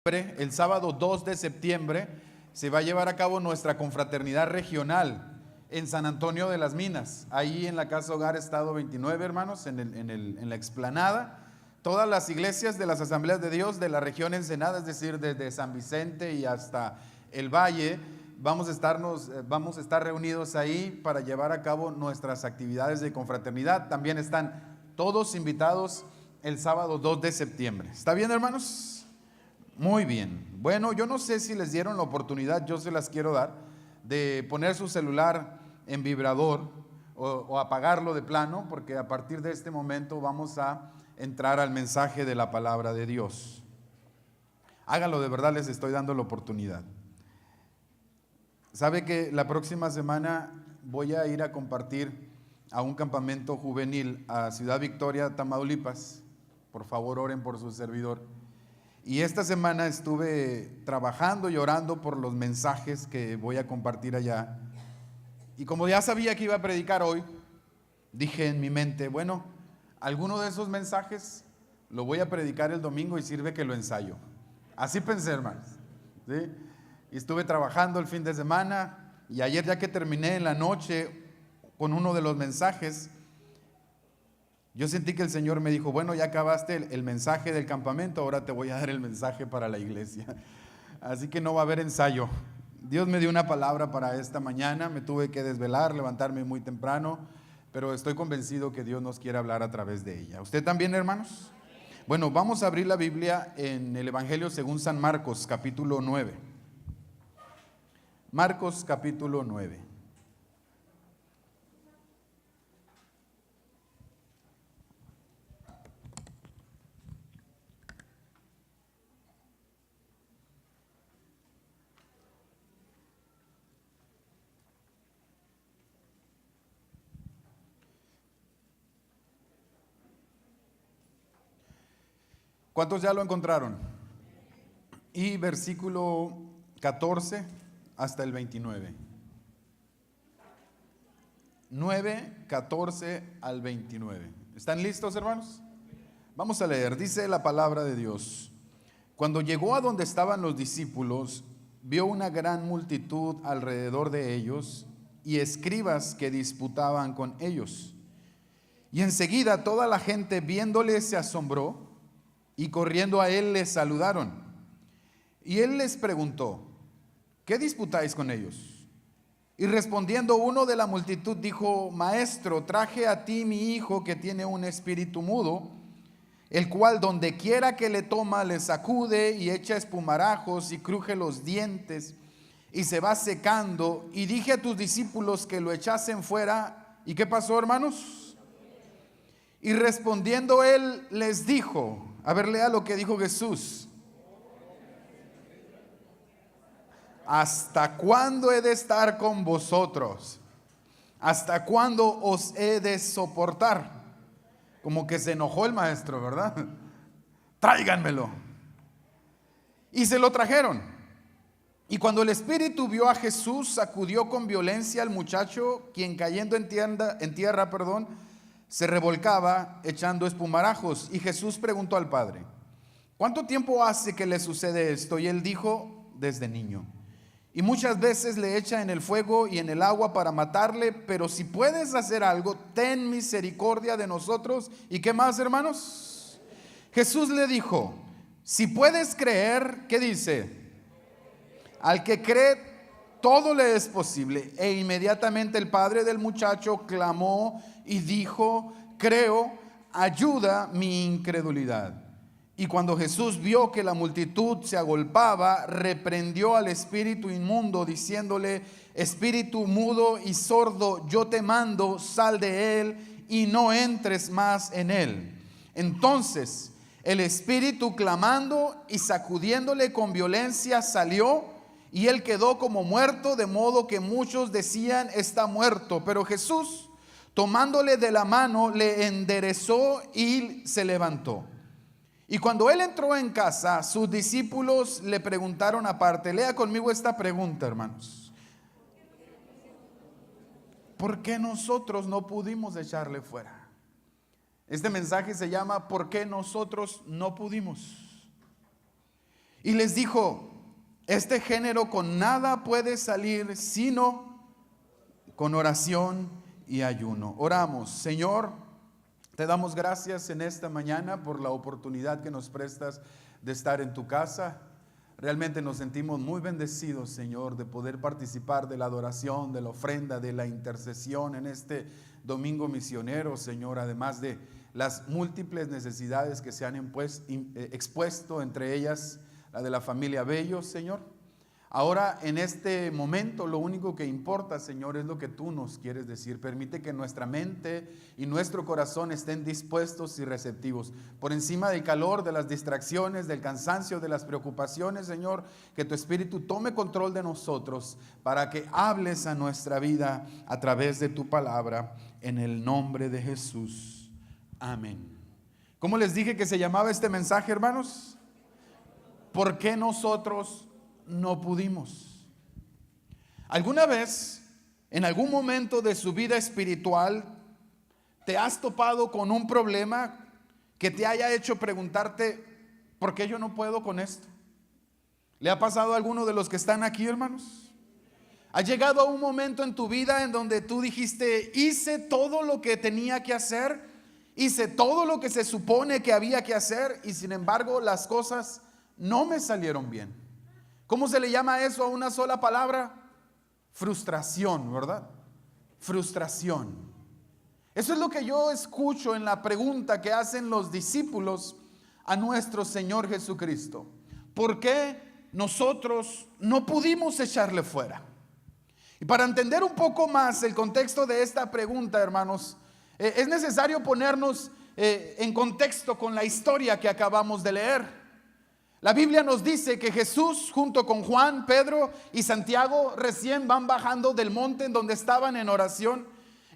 El sábado 2 de septiembre se va a llevar a cabo nuestra confraternidad regional en San Antonio de las Minas, ahí en la Casa Hogar Estado 29, hermanos, en la explanada. Todas las iglesias de las Asambleas de Dios de la región Ensenada, es decir, desde San Vicente y hasta el Valle, vamos a estar reunidos ahí para llevar a cabo nuestras actividades de confraternidad. También están todos invitados el sábado 2 de septiembre. ¿Está bien, hermanos? Muy bien. Bueno, yo no sé si les dieron la oportunidad, yo se las quiero dar, de poner su celular en vibrador o apagarlo de plano, porque a partir de este momento vamos a entrar al mensaje de la palabra de Dios. Háganlo, de verdad les estoy dando la oportunidad. Sabe que la próxima semana voy a ir a compartir a un campamento juvenil a Ciudad Victoria, Tamaulipas. Por favor, oren por su servidor. Y esta semana estuve trabajando y orando por los mensajes que voy a compartir allá. Y como ya sabía que iba a predicar hoy, dije en mi mente, bueno, alguno de esos mensajes lo voy a predicar el domingo y sirve que lo ensayo. Así pensé, hermanos, ¿sí? Y estuve trabajando el fin de semana y ayer, ya que terminé en la noche con uno de los mensajes, yo sentí que el Señor me dijo, bueno, ya acabaste el mensaje del campamento, ahora te voy a dar el mensaje para la iglesia. Así que no va a haber ensayo. Dios me dio una palabra para esta mañana, me tuve que desvelar, levantarme muy temprano, pero estoy convencido que Dios nos quiere hablar a través de ella. ¿Usted también, hermanos? Bueno, vamos a abrir la Biblia en el Evangelio según San Marcos, capítulo 9. Marcos, capítulo 9. ¿Cuántos ya lo encontraron? Y versículo 14 hasta el 29. 9, 14 al 29. ¿Están listos, hermanos? Vamos a leer. Dice la palabra de Dios. Cuando llegó a donde estaban los discípulos, vio una gran multitud alrededor de ellos y escribas que disputaban con ellos. Y enseguida toda la gente viéndole se asombró y corriendo a él les saludaron. Y él les preguntó, ¿qué disputáis con ellos? Y respondiendo uno de la multitud dijo, Maestro, traje a ti mi hijo que tiene un espíritu mudo, el cual donde quiera que le toma le sacude y echa espumarajos y cruje los dientes y se va secando. Y dije a tus discípulos que lo echasen fuera. ¿Y qué pasó, hermanos? Y respondiendo él les dijo, a ver, lea lo que dijo Jesús. ¿Hasta cuándo he de estar con vosotros? ¿Hasta cuándo os he de soportar? Como que se enojó el maestro, ¿verdad? Tráiganmelo. Y se lo trajeron. Y cuando el espíritu vio a Jesús, sacudió con violencia al muchacho, quien cayendo en tierra, se revolcaba echando espumarajos. Y Jesús preguntó al padre, ¿cuánto tiempo hace que le sucede esto? Y él dijo, desde niño. Y muchas veces le echa en el fuego y en el agua para matarle, pero si puedes hacer algo, ten misericordia de nosotros. ¿Y qué más, hermanos? Jesús le dijo, si puedes creer, ¿qué dice? Al que cree, todo le es posible. E inmediatamente el padre del muchacho clamó y dijo, creo, ayuda mi incredulidad. Y cuando Jesús vio que la multitud se agolpaba, reprendió al espíritu inmundo, diciéndole, espíritu mudo y sordo, yo te mando, sal de él y no entres más en él. Entonces el espíritu, clamando y sacudiéndole con violencia, salió, y él quedó como muerto, de modo que muchos decían, está muerto. Pero Jesús, tomándole de la mano, le enderezó y se levantó. Y cuando él entró en casa, sus discípulos le preguntaron aparte. Lea conmigo esta pregunta, hermanos. ¿Por qué nosotros no pudimos echarle fuera? Este mensaje se llama ¿por qué nosotros no pudimos? Y les dijo: este género con nada puede salir sino con oración y ayuno. Oramos. Señor, te damos gracias en esta mañana por la oportunidad que nos prestas de estar en tu casa. Realmente nos sentimos muy bendecidos, Señor, de poder participar de la adoración, de la ofrenda, de la intercesión en este domingo misionero, Señor, además de las múltiples necesidades que se han expuesto, entre ellas la de la familia Bello, Señor. Ahora, en este momento, lo único que importa, Señor, es lo que tú nos quieres decir. Permite que nuestra mente y nuestro corazón estén dispuestos y receptivos. Por encima del calor, de las distracciones, del cansancio, de las preocupaciones, Señor, que tu Espíritu tome control de nosotros para que hables a nuestra vida a través de tu palabra, en el nombre de Jesús. Amén. ¿Cómo les dije que se llamaba este mensaje, hermanos? ¿Por qué nosotros no pudimos? ¿Alguna vez, en algún momento de su vida espiritual, te has topado con un problema que te haya hecho preguntarte: ¿por qué yo no puedo con esto? ¿Le ha pasado a alguno de los que están aquí, hermanos? ¿Ha llegado a un momento en tu vida en donde tú dijiste: hice todo lo que tenía que hacer, hice todo lo que se supone que había que hacer, y sin embargo las cosas no me salieron bien? ¿Cómo se le llama eso a una sola palabra? Frustración, ¿verdad? Frustración. Eso es lo que yo escucho en la pregunta que hacen los discípulos a nuestro Señor Jesucristo. ¿Por qué nosotros no pudimos echarle fuera? Y para entender un poco más el contexto de esta pregunta, hermanos, es necesario ponernos en contexto con la historia que acabamos de leer. La Biblia nos dice que Jesús, junto con Juan, Pedro y Santiago, recién van bajando del monte en donde estaban en oración.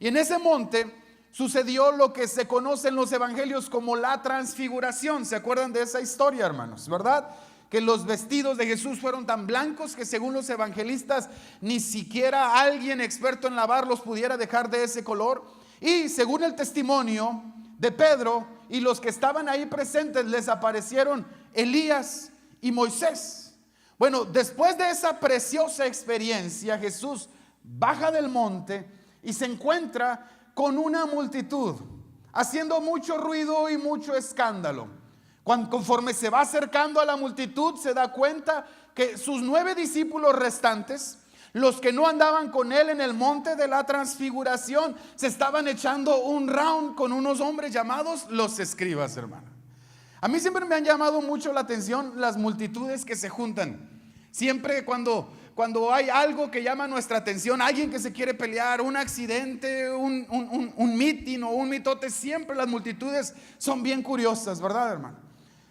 Y en ese monte sucedió lo que se conoce en los evangelios como la transfiguración. ¿Se acuerdan de esa historia, hermanos? ¿Verdad? Que los vestidos de Jesús fueron tan blancos que, según los evangelistas, ni siquiera alguien experto en lavarlos pudiera dejar de ese color. Y según el testimonio de Pedro y los que estaban ahí presentes, les aparecieron Elías y Moisés. Bueno, después de esa preciosa experiencia, Jesús baja del monte y se encuentra con una multitud haciendo mucho ruido y mucho escándalo. Conforme se va acercando a la multitud, se da cuenta que sus 9 discípulos restantes, los que no andaban con él en el monte de la transfiguración, se estaban echando un round con unos hombres llamados los escribas, hermano. A mí siempre me han llamado mucho la atención las multitudes que se juntan. Siempre cuando hay algo que llama nuestra atención, alguien que se quiere pelear, un accidente, un mitin o un mitote, siempre las multitudes son bien curiosas, ¿verdad, hermano?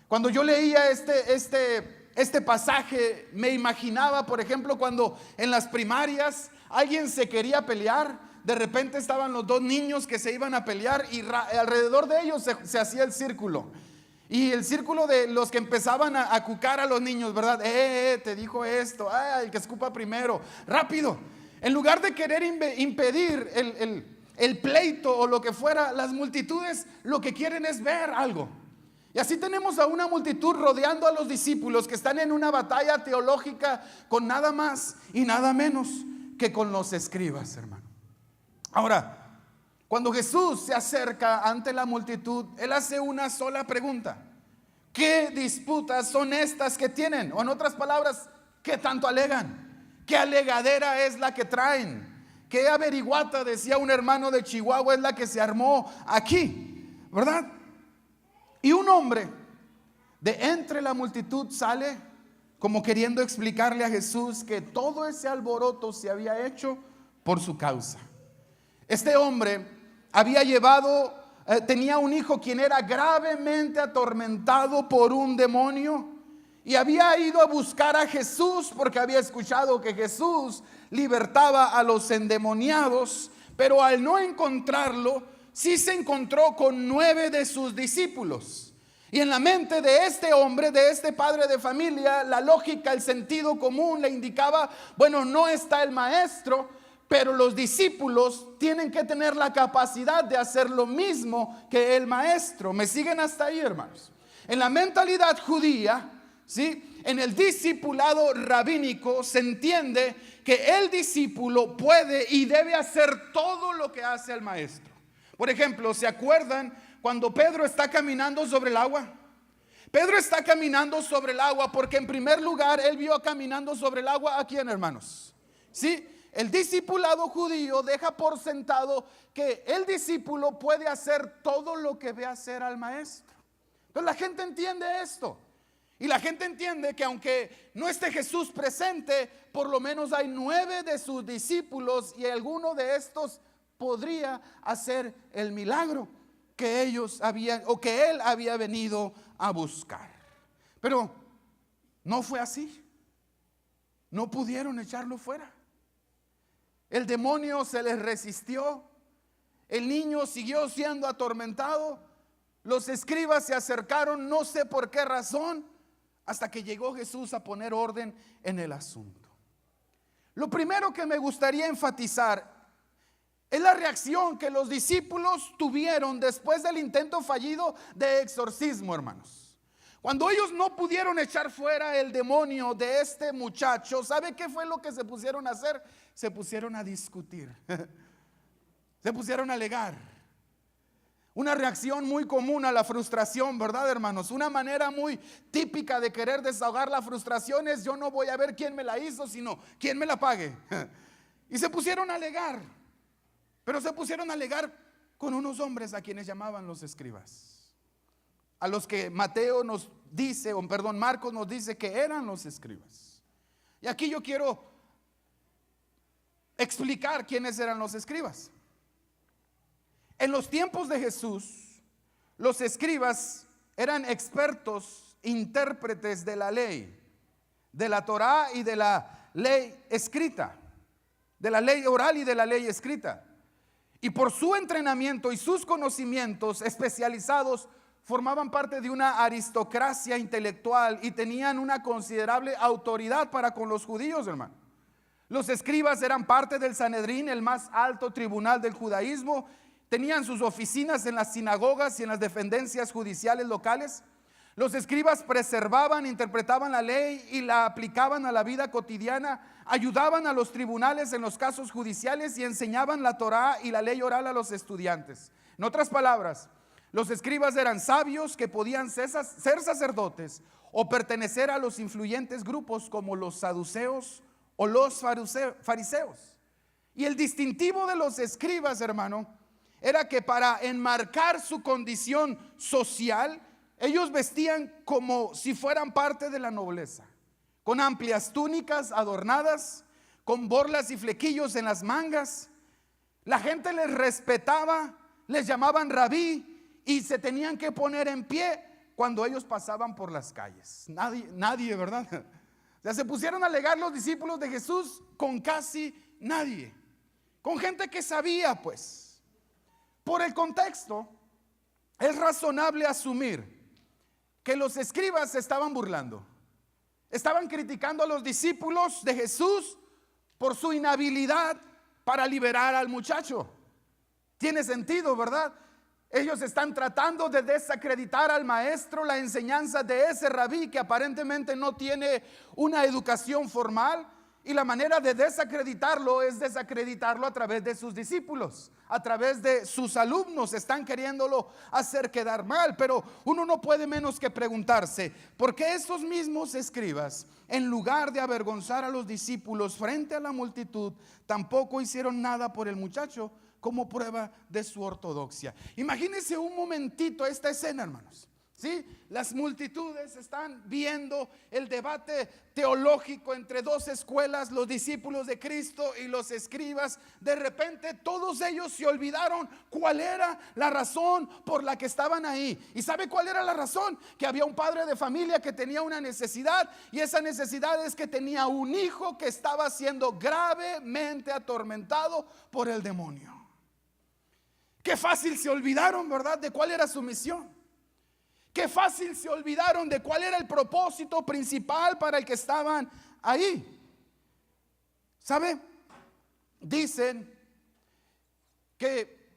Cuando yo leía este pasaje, me imaginaba, por ejemplo, cuando en las primarias alguien se quería pelear. De repente estaban los 2 niños que se iban a pelear y alrededor de ellos se hacía el círculo. Y el círculo de los que empezaban a cucar a los niños, ¿verdad? Te dijo esto, el que escupa primero, rápido. En lugar de querer impedir el pleito o lo que fuera, las multitudes lo que quieren es ver algo. Y así tenemos a una multitud rodeando a los discípulos que están en una batalla teológica con nada más y nada menos que con los escribas, hermano. Ahora, cuando Jesús se acerca ante la multitud, Él hace una sola pregunta: ¿qué disputas son estas que tienen? O en otras palabras, ¿qué tanto alegan? ¿Qué alegadera es la que traen? ¿Qué averiguata, decía un hermano de Chihuahua, es la que se armó aquí? ¿Verdad? Y un hombre de entre la multitud sale como queriendo explicarle a Jesús que todo ese alboroto se había hecho por su causa. Este hombre tenía un hijo quien era gravemente atormentado por un demonio y había ido a buscar a Jesús porque había escuchado que Jesús libertaba a los endemoniados, pero al no encontrarlo, sí se encontró con 9 de sus discípulos. Y en la mente de este hombre, de este padre de familia, la lógica, el sentido común le indicaba: bueno, no está el maestro, pero los discípulos tienen que tener la capacidad de hacer lo mismo que el maestro. ¿Me siguen hasta ahí, hermanos? En la mentalidad judía, ¿sí? En el discipulado rabínico se entiende que el discípulo puede y debe hacer todo lo que hace el maestro. Por ejemplo, ¿se acuerdan cuando Pedro está caminando sobre el agua? Pedro está caminando sobre el agua porque en primer lugar él vio caminando sobre el agua a quién, hermanos. ¿Sí? El discipulado judío deja por sentado que el discípulo puede hacer todo lo que ve hacer al maestro. Entonces la gente entiende esto. Y la gente entiende que aunque no esté Jesús presente, por lo menos hay 9 de sus discípulos y alguno de estos podría hacer el milagro que ellos habían o que él había venido a buscar. Pero no fue así. No pudieron echarlo fuera. El demonio se les resistió. El niño siguió siendo atormentado. Los escribas se acercaron, no sé por qué razón, hasta que llegó Jesús a poner orden en el asunto. Lo primero que me gustaría enfatizar es la reacción que los discípulos tuvieron después del intento fallido de exorcismo, hermanos. Cuando ellos no pudieron echar fuera el demonio de este muchacho, ¿sabe qué fue lo que se pusieron a hacer? Se pusieron a discutir. Se pusieron a alegar. Una reacción muy común a la frustración, ¿verdad, hermanos? Una manera muy típica de querer desahogar la frustración es: yo no voy a ver quién me la hizo, sino quién me la pague. Y se pusieron a alegar. Pero se pusieron a alegar con unos hombres a quienes llamaban los escribas, a los que Mateo nos dice, o perdón, Marcos nos dice que eran los escribas. Y aquí yo quiero explicar quiénes eran los escribas. En los tiempos de Jesús, los escribas eran expertos intérpretes de la ley, de la Torá y de la ley escrita, de la ley oral y de la ley escrita. Y por su entrenamiento y sus conocimientos especializados, formaban parte de una aristocracia intelectual y tenían una considerable autoridad para con los judíos, hermano. Los escribas eran parte del Sanedrín, el más alto tribunal del judaísmo. Tenían sus oficinas en las sinagogas y en las dependencias judiciales locales. Los escribas preservaban, interpretaban la ley y la aplicaban a la vida cotidiana, ayudaban a los tribunales en los casos judiciales y enseñaban la Torá y la ley oral a los estudiantes. En otras palabras, los escribas eran sabios que podían ser sacerdotes o pertenecer a los influyentes grupos como los saduceos o los fariseos. Y el distintivo de los escribas, hermano, era que para enmarcar su condición social, ellos vestían como si fueran parte de la nobleza, con amplias túnicas adornadas, con borlas y flequillos en las mangas. La gente les respetaba, les llamaban rabí y se tenían que poner en pie cuando ellos pasaban por las calles. Nadie, ¿verdad? O sea, se pusieron a alegar los discípulos de Jesús con casi nadie, con gente que sabía, pues. Por el contexto, es razonable asumir que los escribas se estaban burlando. Estaban criticando a los discípulos de Jesús por su inhabilidad para liberar al muchacho. Tiene sentido, ¿verdad? Ellos están tratando de desacreditar al maestro, la enseñanza de ese rabí que aparentemente no tiene una educación formal. Y la manera de desacreditarlo es desacreditarlo a través de sus discípulos, a través de sus alumnos. Están queriéndolo hacer quedar mal. Pero uno no puede menos que preguntarse: ¿por qué estos mismos escribas, en lugar de avergonzar a los discípulos frente a la multitud, tampoco hicieron nada por el muchacho como prueba de su ortodoxia? Imagínense un momentito esta escena, hermanos. ¿Sí? Las multitudes están viendo el debate teológico entre dos escuelas, los discípulos de Cristo y los escribas. De repente todos ellos se olvidaron cuál era la razón por la que estaban ahí. ¿Y sabe cuál era la razón? Que había un padre de familia que tenía una necesidad, y esa necesidad es que tenía un hijo que estaba siendo gravemente atormentado por el demonio. Qué fácil se olvidaron, ¿verdad?, de cuál era su misión. Qué fácil se olvidaron de cuál era el propósito principal para el que estaban ahí. ¿Sabe? Dicen que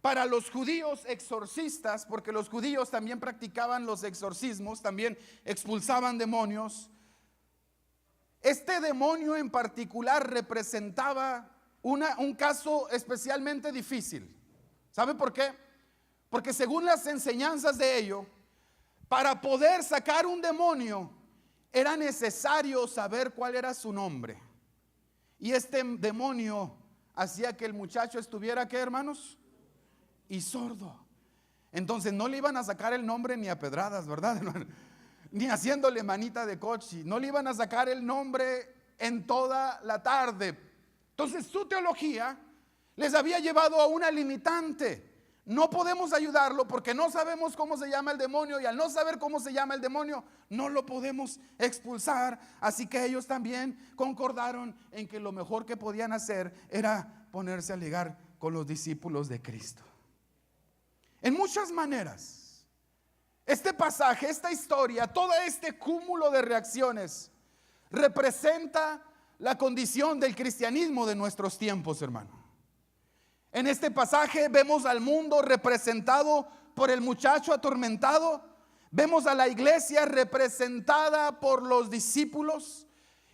Para los judíos exorcistas, porque los judíos también practicaban los exorcismos, también expulsaban demonios, este demonio en particular representaba un caso especialmente difícil. ¿Sabe por qué? Porque según las enseñanzas de ello, para poder sacar un demonio era necesario saber cuál era su nombre. Y este demonio hacía que el muchacho estuviera, ¿qué, hermanos? Y sordo. Entonces no le iban a sacar el nombre ni a pedradas, ¿verdad, hermano? Ni haciéndole manita de coche. No le iban a sacar el nombre en toda la tarde. Entonces su teología les había llevado a una limitante. No podemos ayudarlo porque no sabemos cómo se llama el demonio, y al no saber cómo se llama el demonio no lo podemos expulsar. Así que ellos también concordaron en que lo mejor que podían hacer era ponerse a ligar con los discípulos de Cristo. En muchas maneras, este pasaje, esta historia, todo este cúmulo de reacciones representa la condición del cristianismo de nuestros tiempos, hermano. En este pasaje vemos al mundo representado por el muchacho atormentado, vemos a la iglesia representada por los discípulos.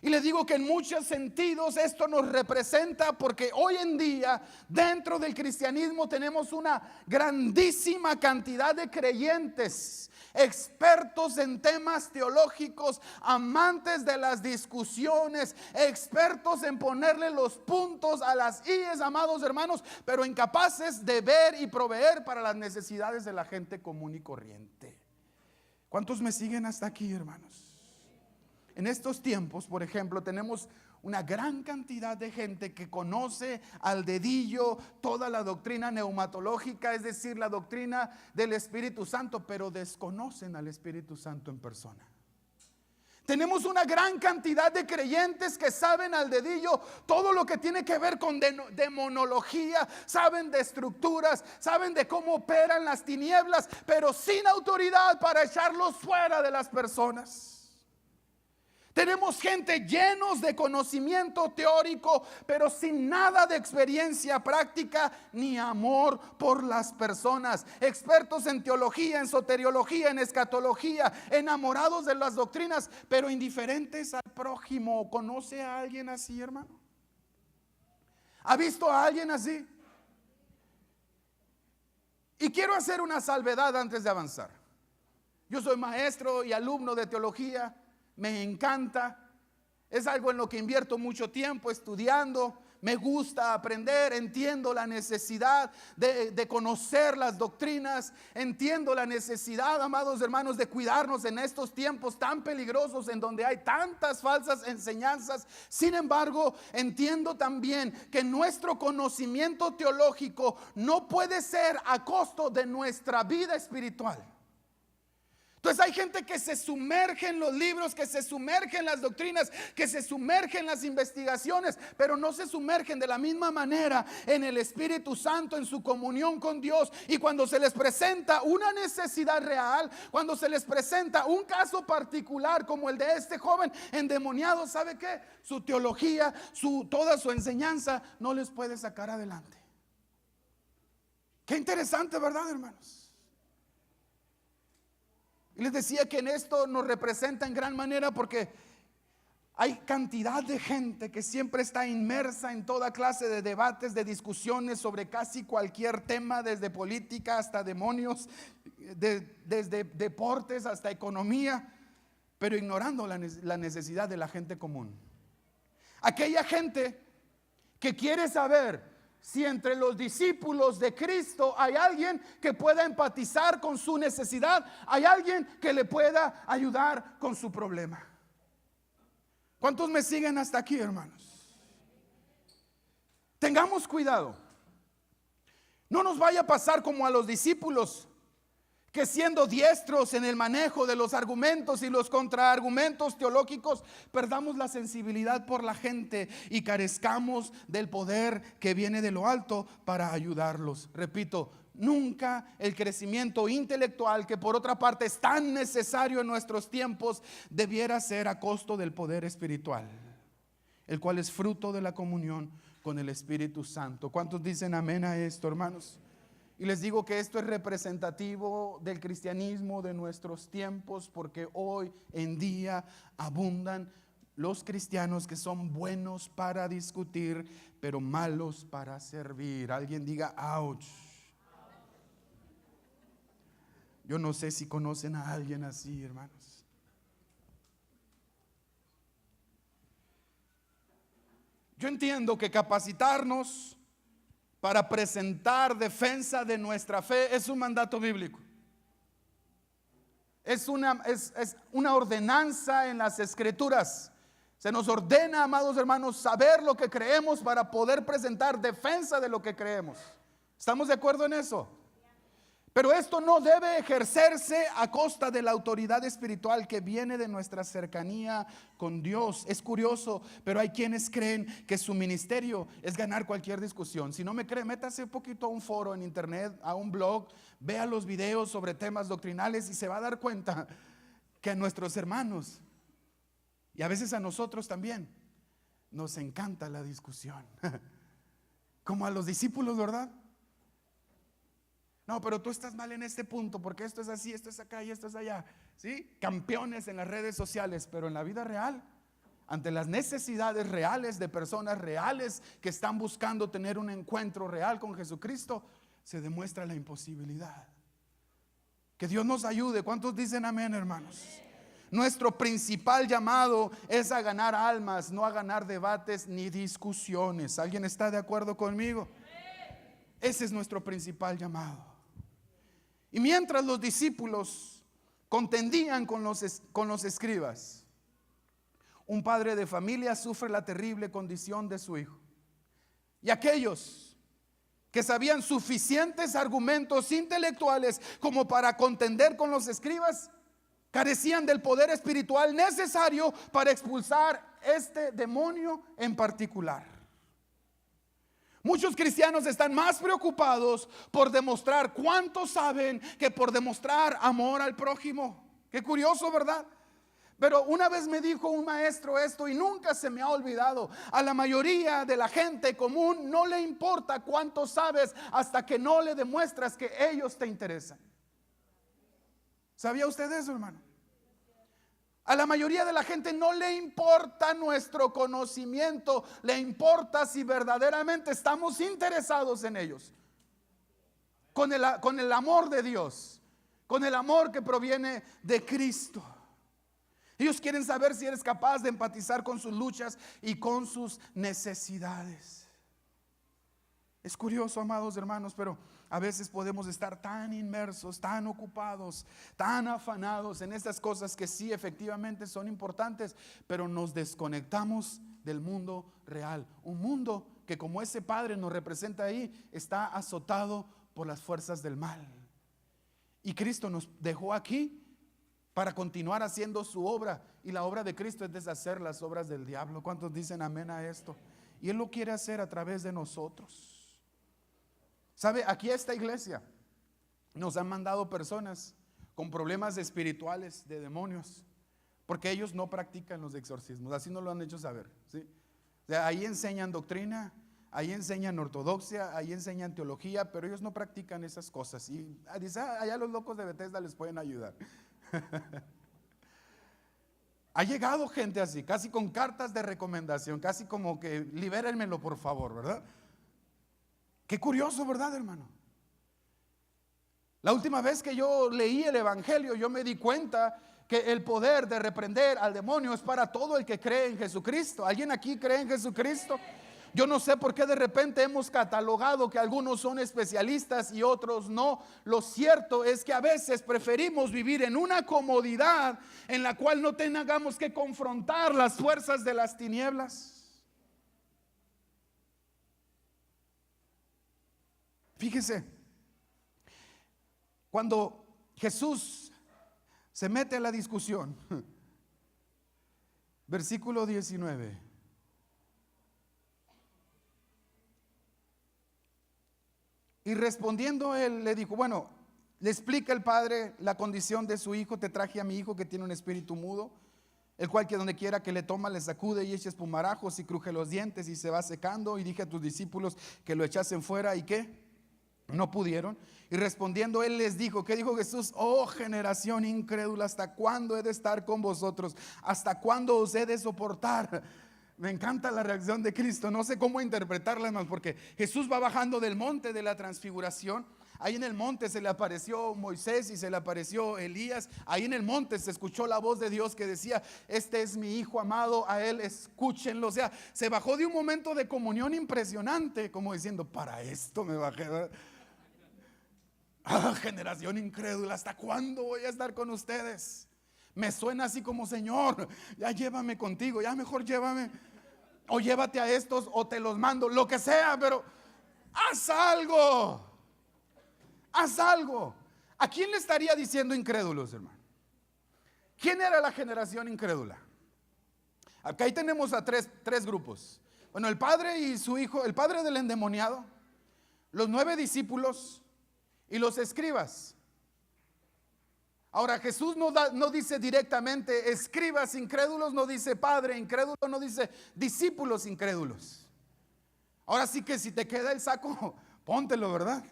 Y le digo que en muchos sentidos esto nos representa, porque hoy en día dentro del cristianismo tenemos una grandísima cantidad de creyentes, expertos en temas teológicos, amantes de las discusiones, expertos en ponerle los puntos a las íes, amados hermanos, pero incapaces de ver y proveer para las necesidades de la gente común y corriente. ¿Cuántos me siguen hasta aquí, hermanos? En estos tiempos, por ejemplo, tenemos una gran cantidad de gente que conoce al dedillo toda la doctrina neumatológica, es decir, la doctrina del Espíritu Santo, pero desconocen al Espíritu Santo en persona. Tenemos una gran cantidad de creyentes que saben al dedillo todo lo que tiene que ver con demonología, saben de estructuras, saben de cómo operan las tinieblas, pero sin autoridad para echarlos fuera de las personas. Tenemos gente llenos de conocimiento teórico, pero sin nada de experiencia práctica ni amor por las personas. Expertos en teología, en soteriología, en escatología, enamorados de las doctrinas, pero indiferentes al prójimo. ¿Conoce a alguien así, hermano? ¿Ha visto a alguien así? Y quiero hacer una salvedad antes de avanzar. Yo soy maestro y alumno de teología. Me encanta, es algo en lo que invierto mucho tiempo estudiando, me gusta aprender, entiendo la necesidad de conocer las doctrinas, entiendo la necesidad, amados hermanos, de cuidarnos en estos tiempos tan peligrosos en donde hay tantas falsas enseñanzas. Sin embargo, entiendo también que nuestro conocimiento teológico no puede ser a costo de nuestra vida espiritual. Entonces hay gente que se sumerge en los libros, que se sumerge en las doctrinas, que se sumerge en las investigaciones, pero no se sumergen de la misma manera en el Espíritu Santo, en su comunión con Dios. Y cuando se les presenta una necesidad real, cuando se les presenta un caso particular como el de este joven endemoniado, ¿sabe qué? Su teología, toda su enseñanza no les puede sacar adelante. Qué interesante, ¿verdad, hermanos? Y les decía que en esto nos representa en gran manera porque hay cantidad de gente que siempre está inmersa en toda clase de debates, de discusiones sobre casi cualquier tema, desde política hasta demonios, desde deportes hasta economía, pero ignorando la necesidad de la gente común. Aquella gente que quiere saber si entre los discípulos de Cristo hay alguien que pueda empatizar con su necesidad, hay alguien que le pueda ayudar con su problema. ¿Cuántos me siguen hasta aquí, hermanos? Tengamos cuidado. No nos vaya a pasar como a los discípulos, que siendo diestros en el manejo de los argumentos y los contraargumentos teológicos, perdamos la sensibilidad por la gente y carezcamos del poder que viene de lo alto para ayudarlos. Repito, nunca el crecimiento intelectual, que por otra parte es tan necesario en nuestros tiempos, debiera ser a costo del poder espiritual, el cual es fruto de la comunión con el Espíritu Santo. ¿Cuántos dicen amén a esto, hermanos? Y les digo que esto es representativo del cristianismo de nuestros tiempos, porque hoy en día abundan los cristianos que son buenos para discutir, pero malos para servir. Alguien diga, ouch. Yo no sé si conocen a alguien así, hermanos. Yo entiendo que capacitarnos para presentar defensa de nuestra fe es un mandato bíblico. Es una ordenanza en las Escrituras. Se nos ordena, amados hermanos, saber lo que creemos para poder presentar defensa de lo que creemos. ¿Estamos de acuerdo en eso? Pero esto no debe ejercerse a costa de la autoridad espiritual que viene de nuestra cercanía con Dios. Es curioso, pero hay quienes creen que su ministerio es ganar cualquier discusión. Si no me cree, métase un poquito a un foro en internet, a un blog, vea los videos sobre temas doctrinales y se va a dar cuenta que a nuestros hermanos y a veces a nosotros también nos encanta la discusión. Como a los discípulos, ¿verdad? No, pero tú estás mal en este punto, porque esto es así, esto es acá y esto es allá. ¿Sí? Campeones en las redes sociales, pero en la vida real, ante las necesidades reales de personas reales que están buscando tener un encuentro real con Jesucristo, se demuestra la imposibilidad. Que Dios nos ayude. ¿Cuántos dicen amén, hermanos? Nuestro principal llamado es a ganar almas, no a ganar debates ni discusiones. ¿Alguien está de acuerdo conmigo? Ese es nuestro principal llamado. Y mientras los discípulos contendían con los escribas, un padre de familia sufre la terrible condición de su hijo. Y aquellos que sabían suficientes argumentos intelectuales como para contender con los escribas, carecían del poder espiritual necesario para expulsar este demonio en particular. Muchos cristianos están más preocupados por demostrar cuánto saben que por demostrar amor al prójimo. Qué curioso, ¿verdad? Pero una vez me dijo un maestro esto y nunca se me ha olvidado. A la mayoría de la gente común no le importa cuánto sabes hasta que no le demuestras que ellos te interesan. ¿Sabía usted eso, hermano? A la mayoría de la gente no le importa nuestro conocimiento, le importa si verdaderamente estamos interesados en ellos. Con el amor de Dios, con el amor que proviene de Cristo. Ellos quieren saber si eres capaz de empatizar con sus luchas y con sus necesidades. Es curioso, amados hermanos, pero a veces podemos estar tan inmersos, tan ocupados, tan afanados en estas cosas que sí efectivamente son importantes, pero nos desconectamos del mundo real. Un mundo que, como ese padre nos representa ahí, está azotado por las fuerzas del mal. Y Cristo nos dejó aquí para continuar haciendo su obra. Y la obra de Cristo es deshacer las obras del diablo. ¿Cuántos dicen amén a esto? Y Él lo quiere hacer a través de nosotros. ¿Sabe? Aquí a esta iglesia nos han mandado personas con problemas espirituales de demonios, porque ellos no practican los exorcismos. Así nos lo han hecho saber, ¿sí? O sea, ahí enseñan doctrina, ahí enseñan ortodoxia, ahí enseñan teología, pero ellos no practican esas cosas. Y dice, allá los locos de Bethesda les pueden ayudar. Ha llegado gente así, casi con cartas de recomendación, casi como que libérenmelo por favor, ¿verdad? Qué curioso, ¿verdad, hermano? La última vez que yo leí el Evangelio, yo me di cuenta que el poder de reprender al demonio es para todo el que cree en Jesucristo. ¿Alguien aquí cree en Jesucristo? Yo no sé por qué de repente hemos catalogado que algunos son especialistas y otros no. Lo cierto es que a veces preferimos vivir en una comodidad en la cual no tengamos que confrontar las fuerzas de las tinieblas. Fíjese, cuando Jesús se mete a la discusión, versículo 19. Y respondiendo él le dijo, bueno, le explica el padre la condición de su hijo. Te traje a mi hijo que tiene un espíritu mudo, el cual que donde quiera que le toma le sacude y echa espumarajos y cruje los dientes y se va secando. Y dije a tus discípulos que lo echasen fuera. ¿Y qué? No pudieron. Y respondiendo él les dijo, ¿qué dijo Jesús? Oh generación incrédula, ¿hasta cuándo he de estar con vosotros? ¿Hasta cuándo os he de soportar? Me encanta la reacción de Cristo. No sé cómo interpretarla más, porque Jesús va bajando del monte de la transfiguración. Ahí en el monte se le apareció Moisés y se le apareció Elías. Ahí en el monte se escuchó la voz de Dios que decía, este es mi hijo amado, a él escúchenlo. O sea, se bajó de un momento de comunión impresionante, como diciendo, para esto me bajé, ¿verdad? Ah, generación incrédula, ¿hasta cuándo voy a estar con ustedes? Me suena así como, Señor, ya llévame contigo, ya mejor llévame, o llévate a estos, o te los mando, lo que sea, pero haz algo, haz algo. ¿A quién le estaría diciendo incrédulos, hermano? ¿Quién era la generación incrédula? Acá ahí tenemos a tres grupos. Bueno, el padre y su hijo, el padre del endemoniado, los 9 discípulos y los escribas. Ahora Jesús no dice directamente escribas incrédulos, no dice padre incrédulo, no dice discípulos incrédulos. Ahora sí que si te queda el saco, póntelo, ¿verdad?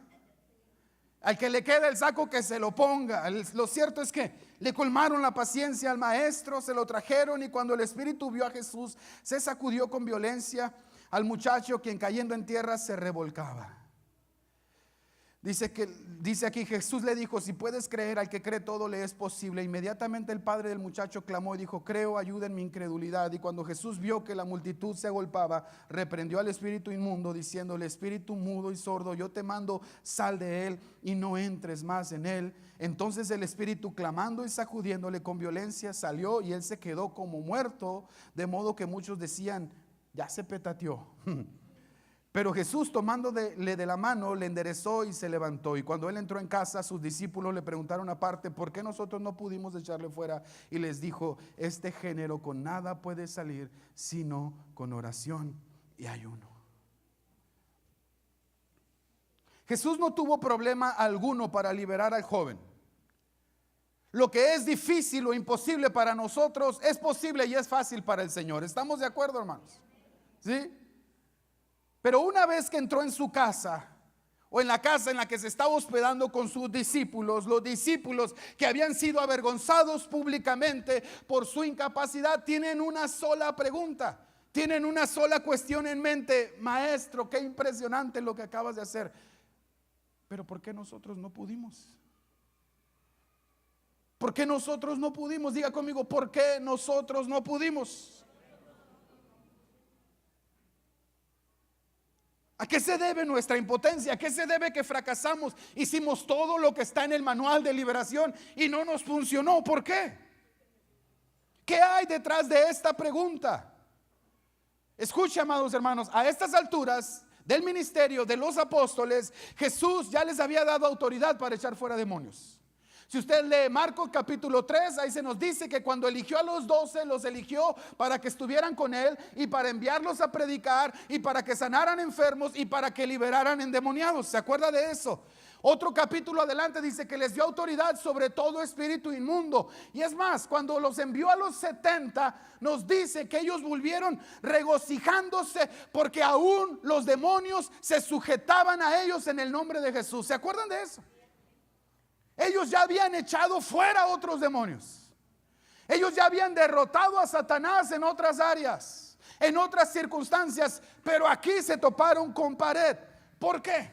Al que le queda el saco, que se lo ponga. Lo cierto es que le colmaron la paciencia al maestro, se lo trajeron, y cuando el espíritu vio a Jesús, se sacudió con violencia al muchacho, quien cayendo en tierra se revolcaba. Dice aquí, Jesús le dijo, si puedes creer, al que cree todo le es posible. Inmediatamente el padre del muchacho clamó y dijo, creo, ayuda en mi incredulidad. Y cuando Jesús vio que la multitud se agolpaba, reprendió al espíritu inmundo, diciéndole, espíritu mudo y sordo, yo te mando, sal de él y no entres más en él. Entonces el espíritu, clamando y sacudiéndole con violencia, salió, y él se quedó como muerto, de modo que muchos decían, ya se petateó. Pero Jesús, tomándole de la mano, le enderezó y se levantó. Y cuando él entró en casa, sus discípulos le preguntaron aparte, ¿por qué nosotros no pudimos echarle fuera? Y les dijo, este género con nada puede salir, sino con oración y ayuno. Jesús no tuvo problema alguno para liberar al joven. Lo que es difícil o imposible para nosotros es posible y es fácil para el Señor. ¿Estamos de acuerdo, hermanos? ¿Sí? Pero una vez que entró en su casa, o en la casa en la que se estaba hospedando con sus discípulos, los discípulos que habían sido avergonzados públicamente por su incapacidad, tienen una sola pregunta, tienen una sola cuestión en mente: maestro, qué impresionante lo que acabas de hacer, pero ¿por qué nosotros no pudimos? ¿Por qué nosotros no pudimos? Diga conmigo, ¿por qué nosotros no pudimos? ¿A qué se debe nuestra impotencia? ¿A qué se debe que fracasamos? Hicimos todo lo que está en el manual de liberación y no nos funcionó. ¿Por qué? ¿Qué hay detrás de esta pregunta? Escuche, amados hermanos, a estas alturas del ministerio de los apóstoles, Jesús ya les había dado autoridad para echar fuera demonios. Si usted lee Marcos capítulo 3, ahí se nos dice que cuando eligió a los 12, los eligió para que estuvieran con él y para enviarlos a predicar y para que sanaran enfermos y para que liberaran endemoniados. ¿Se acuerda de eso? Otro capítulo adelante dice que les dio autoridad sobre todo espíritu inmundo. Y es más, cuando los envió a los 70, nos dice que ellos volvieron regocijándose porque aún los demonios se sujetaban a ellos en el nombre de Jesús. ¿Se acuerdan de eso? Ellos ya habían echado fuera otros demonios. Ellos ya habían derrotado a Satanás en otras áreas, en otras circunstancias, pero aquí se toparon con pared. ¿Por qué?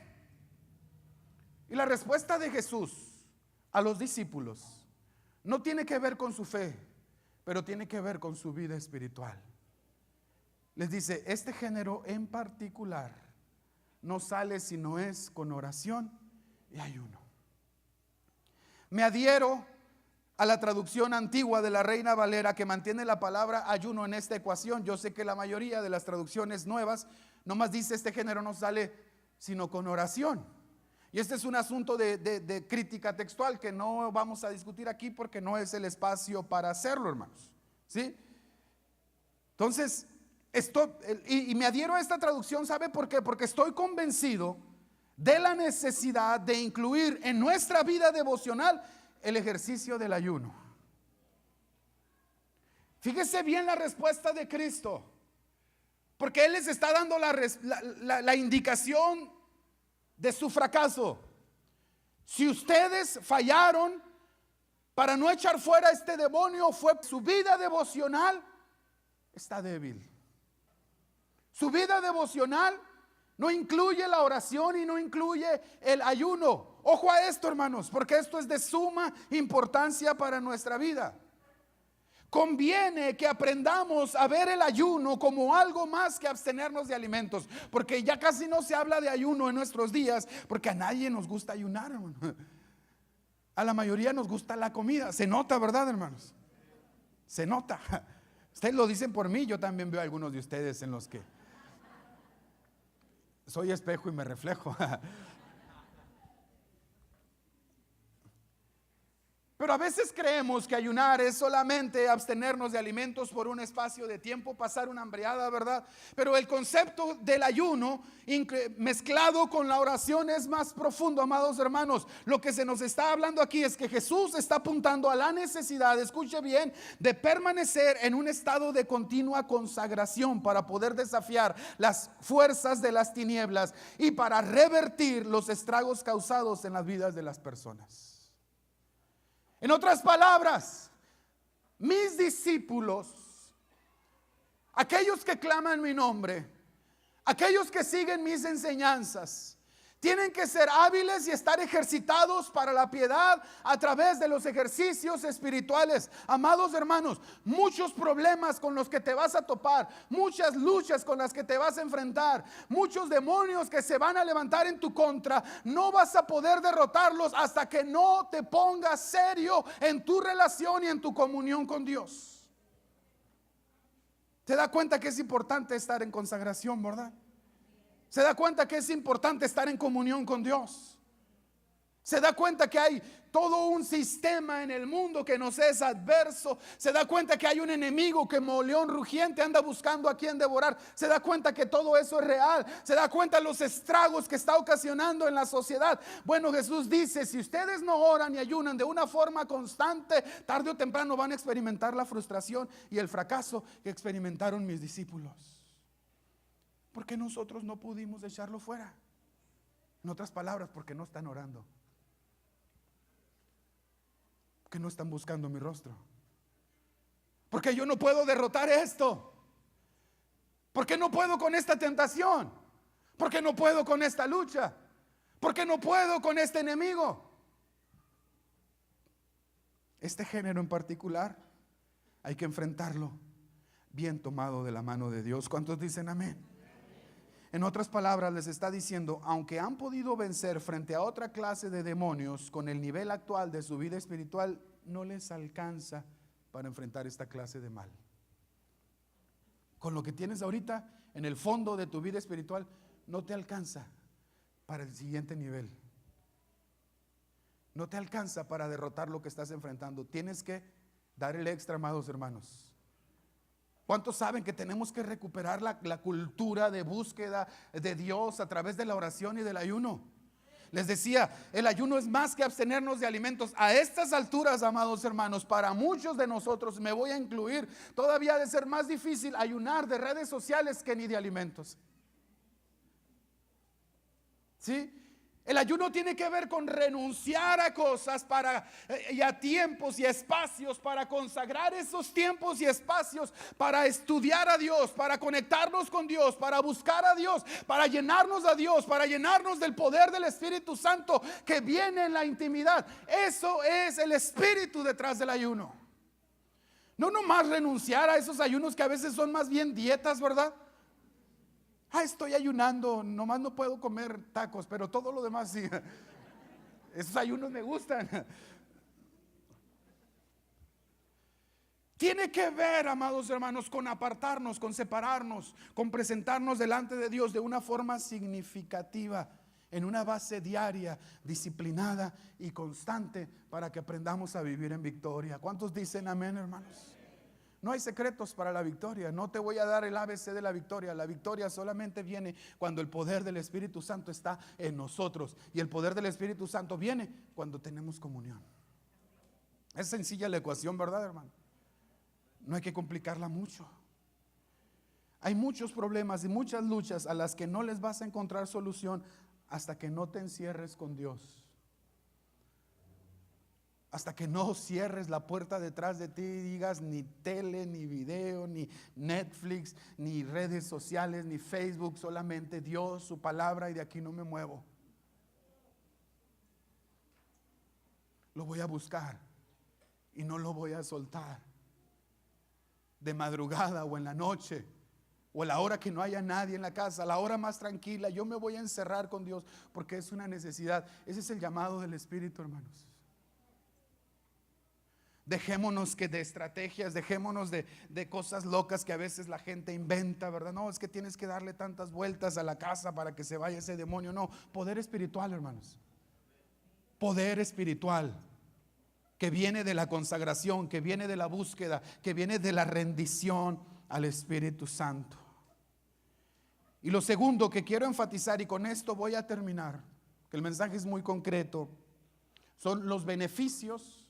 Y la respuesta de Jesús a los discípulos no tiene que ver con su fe, pero tiene que ver con su vida espiritual. Les dice, este género en particular no sale si no es con oración y ayuno. Me adhiero a la traducción antigua de la Reina Valera, que mantiene la palabra ayuno en esta ecuación. Yo sé que la mayoría de las traducciones nuevas nomás dice este género no sale sino con oración. Y este es un asunto de crítica textual que no vamos a discutir aquí porque no es el espacio para hacerlo, hermanos. ¿Sí? Entonces, y me adhiero a esta traducción, ¿sabe por qué? Porque estoy convencido de la necesidad de incluir en nuestra vida devocional el ejercicio del ayuno. Fíjese bien la respuesta de Cristo, porque Él les está dando la indicación de su fracaso. Si ustedes fallaron para no echar fuera este demonio, fue su vida devocional está débil. Su vida devocional no incluye la oración y no incluye el ayuno. Ojo a esto, hermanos, porque esto es de suma importancia para nuestra vida. Conviene que aprendamos a ver el ayuno como algo más que abstenernos de alimentos, porque ya casi no se habla de ayuno en nuestros días, porque a nadie nos gusta ayunar, hermano. A la mayoría nos gusta la comida. Se nota, ¿verdad, hermanos? Se nota. Ustedes lo dicen por mí, yo también veo a algunos de ustedes en los que soy espejo y me reflejo. Pero a veces creemos que ayunar es solamente abstenernos de alimentos por un espacio de tiempo, pasar una hambreada, ¿verdad? Pero el concepto del ayuno mezclado con la oración es más profundo, amados hermanos. Lo que se nos está hablando aquí es que Jesús está apuntando a la necesidad, escuche bien, de permanecer en un estado de continua consagración para poder desafiar las fuerzas de las tinieblas y para revertir los estragos causados en las vidas de las personas. En otras palabras, mis discípulos, aquellos que claman mi nombre, aquellos que siguen mis enseñanzas, tienen que ser hábiles y estar ejercitados para la piedad a través de los ejercicios espirituales. Amados hermanos, muchos problemas con los que te vas a topar, muchas luchas con las que te vas a enfrentar, muchos demonios que se van a levantar en tu contra, no vas a poder derrotarlos hasta que no te pongas serio en tu relación y en tu comunión con Dios. ¿Te da cuenta que es importante estar en consagración, verdad? Se da cuenta que es importante estar en comunión con Dios. Se da cuenta que hay todo un sistema en el mundo que nos es adverso. Se da cuenta que hay un enemigo que como león rugiente anda buscando a quien devorar. Se da cuenta que todo eso es real. Se da cuenta de los estragos que está ocasionando en la sociedad. Bueno, Jesús dice, si ustedes no oran y ayunan de una forma constante, tarde o temprano van a experimentar la frustración y el fracaso que experimentaron mis discípulos. Porque nosotros no pudimos echarlo fuera. En otras palabras, porque no están orando, porque no están buscando mi rostro, porque yo no puedo derrotar esto, porque no puedo con esta tentación, porque no puedo con esta lucha, porque no puedo con este enemigo. Este género en particular hay que enfrentarlo bien tomado de la mano de Dios. ¿Cuántos dicen amén? En otras palabras, les está diciendo, aunque han podido vencer frente a otra clase de demonios con el nivel actual de su vida espiritual, no les alcanza para enfrentar esta clase de mal. Con lo que tienes ahorita en el fondo de tu vida espiritual, no te alcanza para el siguiente nivel. No te alcanza para derrotar lo que estás enfrentando. Tienes que dar el extra, amados hermanos. ¿Cuántos saben que tenemos que recuperar la cultura de búsqueda de Dios a través de la oración y del ayuno? Les decía, el ayuno es más que abstenernos de alimentos. A estas alturas, amados hermanos, para muchos de nosotros, me voy a incluir, todavía ha de ser más difícil ayunar de redes sociales que ni de alimentos. ¿Sí? El ayuno tiene que ver con renunciar a cosas y a tiempos y espacios, para consagrar esos tiempos y espacios para estudiar a Dios, para conectarnos con Dios, para buscar a Dios, para llenarnos a Dios, para llenarnos del poder del Espíritu Santo que viene en la intimidad. Eso es el espíritu detrás del ayuno. No nomás renunciar a esos ayunos que a veces son más bien dietas, ¿verdad? Estoy ayunando, nomás no puedo comer tacos, pero todo lo demás sí. Esos ayunos me gustan. Tiene que ver, amados hermanos, con apartarnos, con separarnos, con presentarnos delante de Dios de una forma significativa, en una base diaria, disciplinada y constante, para que aprendamos a vivir en victoria. ¿Cuántos dicen amén, hermanos? No hay secretos para la victoria. No te voy a dar el ABC de la victoria. La victoria solamente viene cuando el poder del Espíritu Santo está en nosotros. Y el poder del Espíritu Santo viene cuando tenemos comunión. Es sencilla la ecuación, ¿verdad, hermano? No hay que complicarla mucho. Hay muchos problemas y muchas luchas a las que no les vas a encontrar solución hasta que no te encierres con Dios. Hasta que no cierres la puerta detrás de ti y digas ni tele, ni video, ni Netflix, ni redes sociales, ni Facebook, solamente Dios, su palabra, y de aquí no me muevo. Lo voy a buscar y no lo voy a soltar. De madrugada o en la noche, o a la hora que no haya nadie en la casa, a la hora más tranquila, yo me voy a encerrar con Dios porque es una necesidad. Ese es el llamado del Espíritu, hermanos. Dejémonos que de estrategias, dejémonos de cosas locas que a veces la gente inventa, ¿verdad? No, es que tienes que darle tantas vueltas a la casa para que se vaya ese demonio. No, poder espiritual, hermanos. Poder espiritual que viene de la consagración, que viene de la búsqueda, que viene de la rendición al Espíritu Santo. Y lo segundo que quiero enfatizar, y con esto voy a terminar, que el mensaje es muy concreto, son los beneficios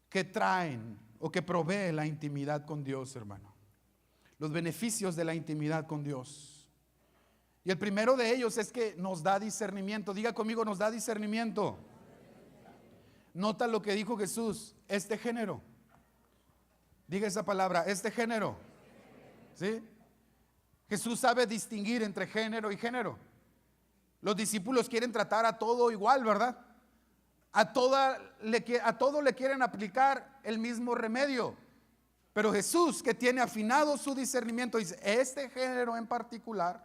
que traen o que provee la intimidad con Dios, hermano. Los beneficios de la intimidad con Dios. Y el primero de ellos es que nos da discernimiento. Diga conmigo, nos da discernimiento. Nota lo que dijo Jesús, este género. Diga esa palabra, este género. ¿Sí? Jesús sabe distinguir entre género y género. Los discípulos quieren tratar a todo igual, ¿verdad? A todo le quieren aplicar el mismo remedio. Pero Jesús, que tiene afinado su discernimiento, dice, este género en particular,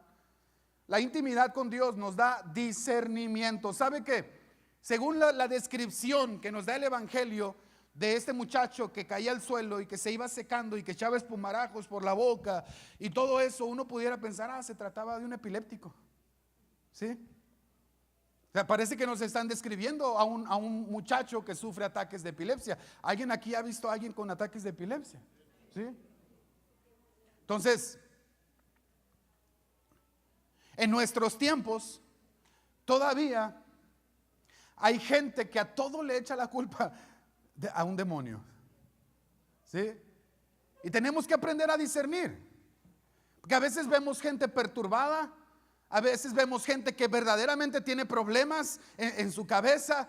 la intimidad con Dios nos da discernimiento. ¿Sabe qué? Según la descripción que nos da el Evangelio de este muchacho que caía al suelo y que se iba secando y que echaba espumarajos por la boca y todo eso, uno pudiera pensar, se trataba de un epiléptico. ¿Sí? O sea, parece que nos están describiendo a un muchacho que sufre ataques de epilepsia. ¿Alguien aquí ha visto a alguien con ataques de epilepsia? ¿Sí? Entonces, en nuestros tiempos, todavía hay gente que a todo le echa la culpa a un demonio. ¿Sí? Y tenemos que aprender a discernir. Porque a veces vemos gente perturbada. A veces vemos gente que verdaderamente tiene problemas en su cabeza,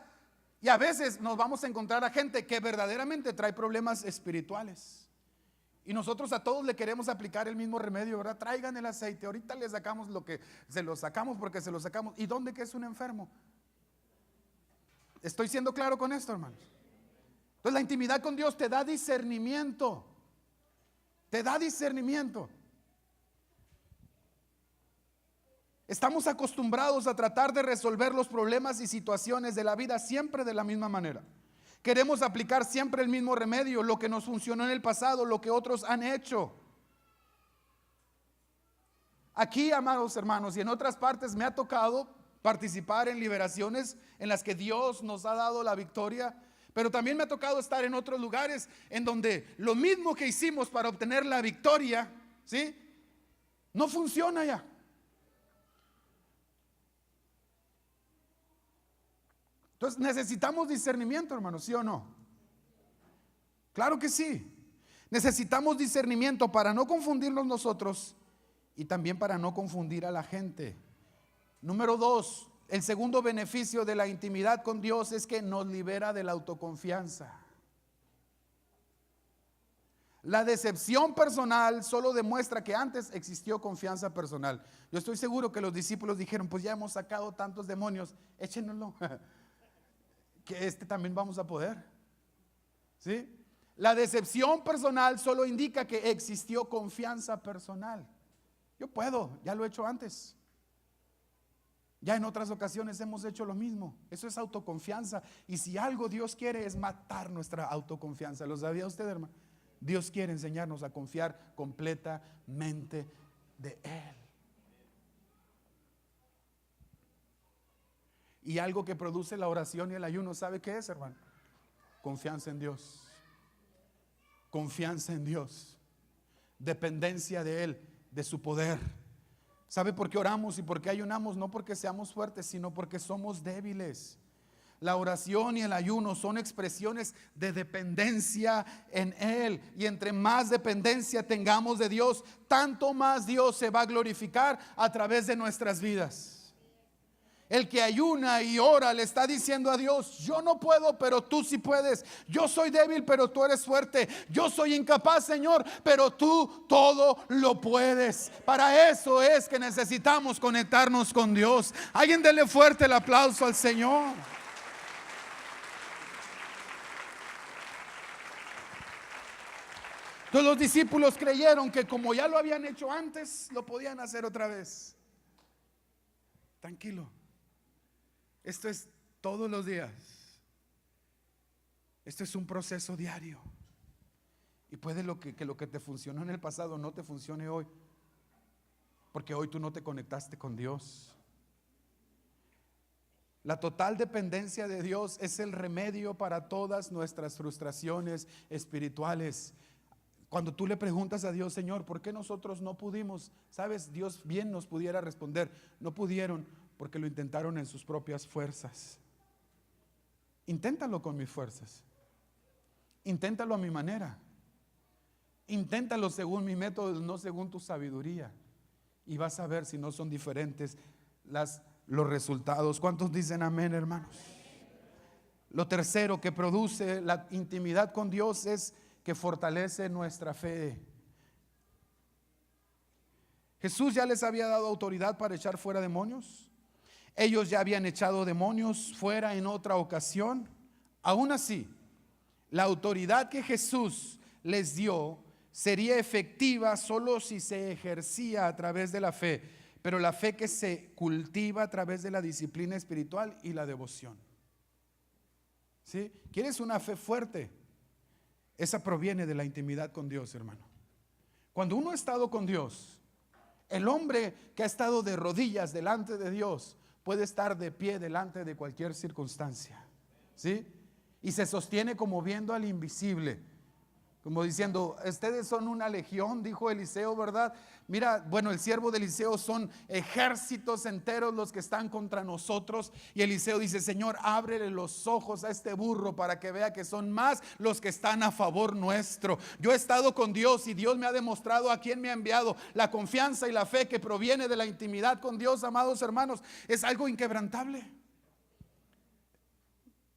y a veces nos vamos a encontrar a gente que verdaderamente trae problemas espirituales. Y nosotros a todos le queremos aplicar el mismo remedio, ¿verdad? Traigan el aceite, ahorita le sacamos lo que se lo sacamos porque se lo sacamos. ¿Y dónde que es un enfermo? ¿Estoy siendo claro con esto, hermanos? Entonces la intimidad con Dios te da discernimiento. Te da discernimiento. Estamos acostumbrados a tratar de resolver los problemas y situaciones de la vida siempre de la misma manera. Queremos aplicar siempre el mismo remedio, lo que nos funcionó en el pasado, lo que otros han hecho. Aquí, amados hermanos, y en otras partes me ha tocado participar en liberaciones en las que Dios nos ha dado la victoria, pero también me ha tocado estar en otros lugares en donde lo mismo que hicimos para obtener la victoria, ¿sí?, no funciona ya. Entonces necesitamos discernimiento, hermanos, ¿sí o no? Claro que sí. Necesitamos discernimiento para no confundirnos nosotros y también para no confundir a la gente. Número 2, el segundo beneficio de la intimidad con Dios es que nos libera de la autoconfianza. La decepción personal solo demuestra que antes existió confianza personal. Yo estoy seguro que los discípulos dijeron, pues ya hemos sacado tantos demonios, échenoslo. Que también vamos a poder. ¿Sí? La decepción personal solo indica que existió confianza personal. Yo puedo, ya lo he hecho antes. Ya en otras ocasiones hemos hecho lo mismo. Eso es autoconfianza. Y si algo Dios quiere es matar nuestra autoconfianza. ¿Lo sabía usted, hermano? Dios quiere enseñarnos a confiar completamente de Él. Y algo que produce la oración y el ayuno, ¿sabe qué es, hermano? Confianza en Dios. Confianza en Dios. Dependencia de Él, de su poder. ¿Sabe por qué oramos y por qué ayunamos? No porque seamos fuertes, sino porque somos débiles. La oración y el ayuno son expresiones de dependencia en Él. Y entre más dependencia tengamos de Dios, tanto más Dios se va a glorificar a través de nuestras vidas. El que ayuna y ora le está diciendo a Dios: yo no puedo, pero tú sí puedes. Yo soy débil, pero tú eres fuerte. Yo soy incapaz, Señor, pero tú todo lo puedes. Para eso es que necesitamos conectarnos con Dios. Alguien dele fuerte el aplauso al Señor. Entonces los discípulos creyeron que como ya lo habían hecho antes, lo podían hacer otra vez. Tranquilo. Esto es todos los días. Esto es un proceso diario. Y puede que lo que te funcionó en el pasado no te funcione hoy, porque hoy tú no te conectaste con Dios. La total dependencia de Dios es el remedio para todas nuestras frustraciones espirituales. Cuando tú le preguntas a Dios: Señor, ¿por qué nosotros no pudimos? Sabes, Dios bien nos pudiera responder: no pudieron porque lo intentaron en sus propias fuerzas. Inténtalo con mis fuerzas. Inténtalo a mi manera. Inténtalo según mi método, no según tu sabiduría. Y vas a ver si no son diferentes los resultados. ¿Cuántos dicen amén, hermanos? Lo tercero que produce la intimidad con Dios es que fortalece nuestra fe. Jesús ya les había dado autoridad para echar fuera demonios. Ellos ya habían echado demonios fuera en otra ocasión. Aún así, la autoridad que Jesús les dio sería efectiva solo si se ejercía a través de la fe, pero la fe que se cultiva a través de la disciplina espiritual y la devoción. ¿Sí? ¿Quieres una fe fuerte? Esa proviene de la intimidad con Dios, hermano. Cuando uno ha estado con Dios, el hombre que ha estado de rodillas delante de Dios puede estar de pie delante de cualquier circunstancia, ¿sí? Y se sostiene como viendo al invisible, como diciendo: ustedes son una legión, dijo Eliseo, ¿verdad? Mira, bueno, el siervo de Eliseo: son ejércitos enteros los que están contra nosotros. Y Eliseo dice: Señor, ábrele los ojos a este burro para que vea que son más los que están a favor nuestro. Yo he estado con Dios y Dios me ha demostrado a quién me ha enviado. La confianza y la fe que proviene de la intimidad con Dios, amados hermanos, es algo inquebrantable.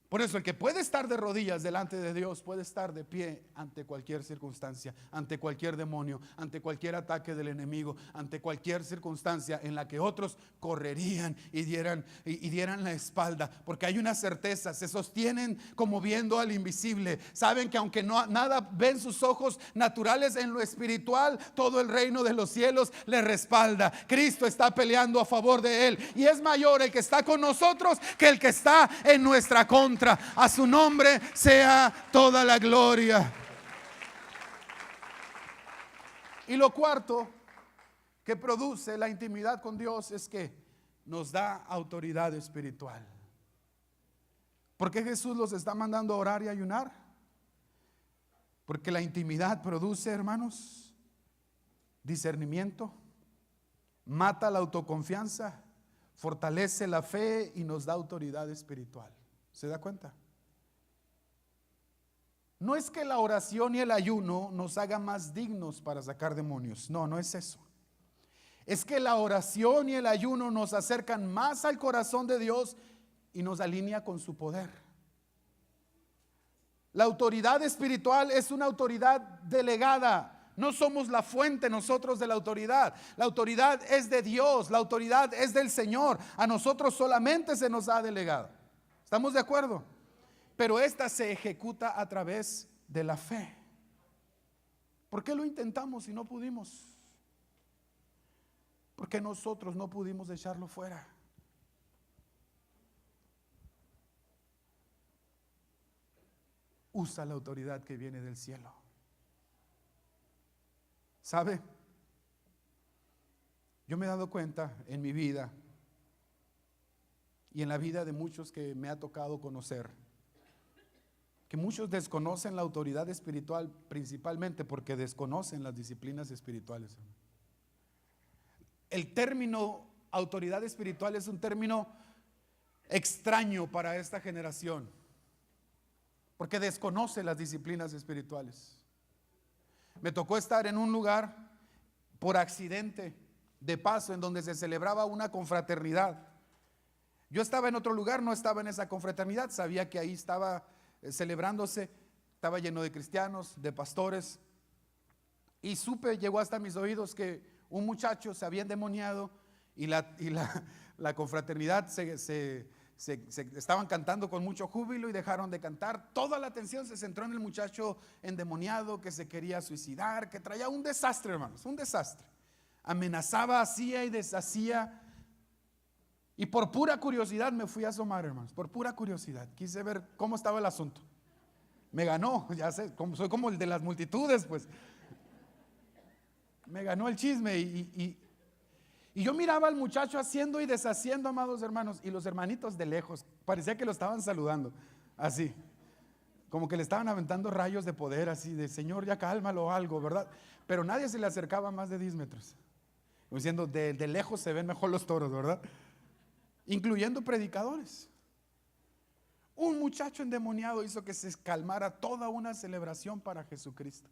Por eso el que puede estar de rodillas delante de Dios puede estar de pie ante cualquier circunstancia, ante cualquier demonio, ante cualquier ataque del enemigo, ante cualquier circunstancia en la que otros correrían y dieran la espalda, porque hay una certeza: se sostienen como viendo al invisible. Saben que aunque nada ven sus ojos naturales, en lo espiritual todo el reino de los cielos le respalda. Cristo está peleando a favor de él, y es mayor el que está con nosotros que el que está en nuestra contra. A su nombre sea toda la gloria. Y lo cuarto que produce la intimidad con Dios es que nos da autoridad espiritual. ¿Por qué Jesús los está mandando a orar y ayunar? Porque la intimidad produce, hermanos, discernimiento, mata la autoconfianza, fortalece la fe y nos da autoridad espiritual. ¿Se da cuenta? No es que la oración y el ayuno nos hagan más dignos para sacar demonios. No, no es eso. Es que la oración y el ayuno nos acercan más al corazón de Dios y nos alinea con su poder. La autoridad espiritual es una autoridad delegada. No somos la fuente nosotros de la autoridad. La autoridad es de Dios, la autoridad es del Señor. A nosotros solamente se nos ha delegado. ¿Estamos de acuerdo? Pero esta se ejecuta a través de la fe. ¿Por qué lo intentamos y no pudimos? ¿Por qué nosotros no pudimos echarlo fuera? Usa la autoridad que viene del cielo. ¿Sabe? Yo me he dado cuenta en mi vida y en la vida de muchos que me ha tocado conocer, que muchos desconocen la autoridad espiritual principalmente porque desconocen las disciplinas espirituales. El término autoridad espiritual es un término extraño para esta generación, porque desconoce las disciplinas espirituales. Me tocó estar en un lugar por accidente, de paso, en donde se celebraba una confraternidad. Yo estaba en otro lugar, no estaba en esa confraternidad, sabía que ahí estaba celebrándose, estaba lleno de cristianos, de pastores, y llegó hasta mis oídos que un muchacho se había endemoniado y la confraternidad se estaban cantando con mucho júbilo y dejaron de cantar. Toda la atención se centró en el muchacho endemoniado que se quería suicidar, que traía un desastre, hermanos, un desastre. Amenazaba, hacía y deshacía. Y por pura curiosidad me fui a asomar, hermanos, por pura curiosidad. Quise ver cómo estaba el asunto. Me ganó, ya sé, soy como el de las multitudes, pues. Me ganó el chisme y yo miraba al muchacho haciendo y deshaciendo, amados hermanos, y los hermanitos de lejos, parecía que lo estaban saludando, así, como que le estaban aventando rayos de poder, así de Señor, ya cálmalo o algo, ¿verdad? Pero nadie se le acercaba a más de 10 metros, como diciendo, de lejos se ven mejor los toros, ¿verdad? Incluyendo predicadores. Un muchacho endemoniado hizo que se calmara toda una celebración para Jesucristo.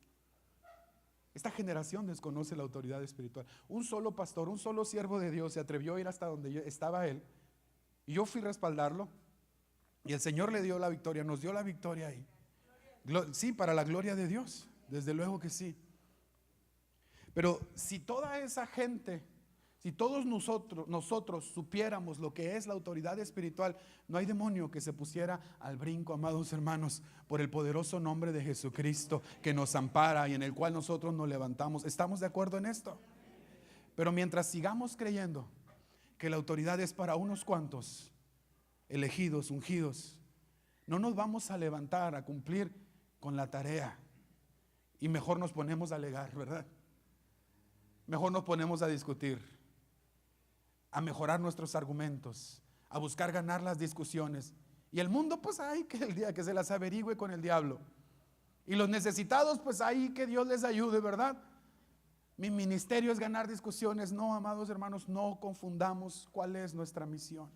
Esta generación desconoce la autoridad espiritual. Un solo pastor, un solo siervo de Dios se atrevió a ir hasta donde estaba él, y yo fui a respaldarlo, y el Señor le dio la victoria, nos dio la victoria ahí. Sí, para la gloria de Dios, desde luego que sí. Pero si toda esa gente, si todos nosotros supiéramos lo que es la autoridad espiritual, no hay demonio que se pusiera al brinco, amados hermanos, por el poderoso nombre de Jesucristo que nos ampara y en el cual nosotros nos levantamos. ¿Estamos de acuerdo en esto? Pero mientras sigamos creyendo que la autoridad es para unos cuantos, elegidos, ungidos, no nos vamos a levantar a cumplir con la tarea, y mejor nos ponemos a alegar, ¿verdad? Mejor nos ponemos a discutir, a mejorar nuestros argumentos, a buscar ganar las discusiones. Y el mundo, pues ahí que el día que se las averigüe con el diablo. Y los necesitados, pues ahí que Dios les ayude, ¿verdad? Mi ministerio es ganar discusiones. No, amados hermanos, no confundamos cuál es nuestra misión.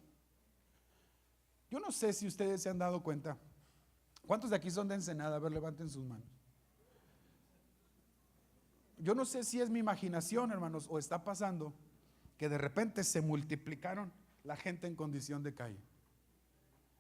Yo no sé si ustedes se han dado cuenta. ¿Cuántos de aquí son de Ensenada? A ver, levanten sus manos. Yo no sé si es mi imaginación, hermanos, o está pasando que de repente se multiplicaron la gente en condición de calle.